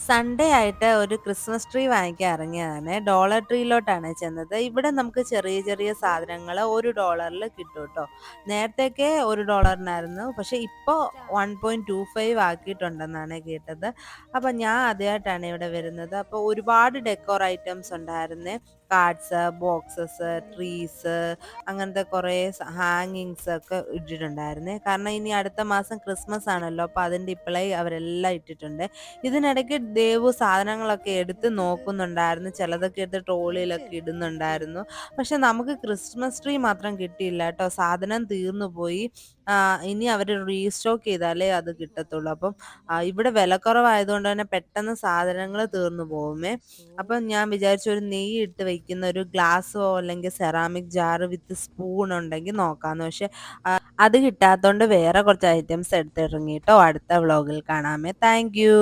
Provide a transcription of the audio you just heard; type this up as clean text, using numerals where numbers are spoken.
Sunday ആയിട്ട് ഒരു Christmas tree വാങ്ങിക്കാൻ ഇറങ്ങിയതാണ്. ഡോളർ ട്രീയിലോട്ടാണ് ചെന്നത്. ഇവിടെ നമുക്ക് ചെറിയ ചെറിയ സാധനങ്ങൾ $1 കിട്ടും കേട്ടോ. നേരത്തെയൊക്കെ $1 പക്ഷെ ഇപ്പോൾ 1.25 ആക്കിയിട്ടുണ്ടെന്നാണ് കേട്ടത്. അപ്പം ഞാൻ ആദ്യമായിട്ടാണ് ഇവിടെ വരുന്നത്. അപ്പോൾ ഒരുപാട് ഡെക്കോർ ഐറ്റംസ് ഉണ്ടായിരുന്നേ. കാർഡ്സ്, ബോക്സസ്, ട്രീസ്, അങ്ങനത്തെ കുറേ ഹാങ്ങിങ്സ് ഒക്കെ ഇട്ടിട്ടുണ്ടായിരുന്നേ. കാരണം ഇനി അടുത്ത മാസം ക്രിസ്മസ് ആണല്ലോ, അപ്പോൾ അതിൻ്റെ ഇപ്പോഴേ അവരെല്ലാം ഇട്ടിട്ടുണ്ട്. ഇതിനിടയ്ക്ക് ദേവു സാധനങ്ങളൊക്കെ എടുത്ത് നോക്കുന്നുണ്ടായിരുന്നു. ചിലതൊക്കെ എടുത്ത് ട്രോളിയിലൊക്കെ ഇടുന്നുണ്ടായിരുന്നു. പക്ഷെ നമുക്ക് ക്രിസ്മസ് ട്രീ മാത്രം കിട്ടിയില്ല കേട്ടോ. സാധനം തീർന്നു പോയി. ഇനി അവർ റീസ്റ്റോക്ക് ചെയ്താലേ അത് കിട്ടത്തുള്ളൂ. അപ്പം ഇവിടെ വിലക്കുറവായതുകൊണ്ട് തന്നെ പെട്ടെന്ന് സാധനങ്ങൾ തീർന്നു പോകുമേ. അപ്പം ഞാൻ വിചാരിച്ചു ഒരു നെയ്യ് ഇട്ട് വെക്കുന്ന ഒരു ഗ്ലാസ്സോ അല്ലെങ്കിൽ സെറാമിക് ജാറ് വിത്ത് സ്പൂൺ ഉണ്ടെങ്കിൽ നോക്കാമെന്ന്. പക്ഷെ അത് കിട്ടാത്തതുകൊണ്ട് വേറെ കുറച്ച് ഐറ്റംസ് എടുത്തിറങ്ങി കേട്ടോ. അടുത്ത വ്ളോഗിൽ കാണാമേ. Thank you.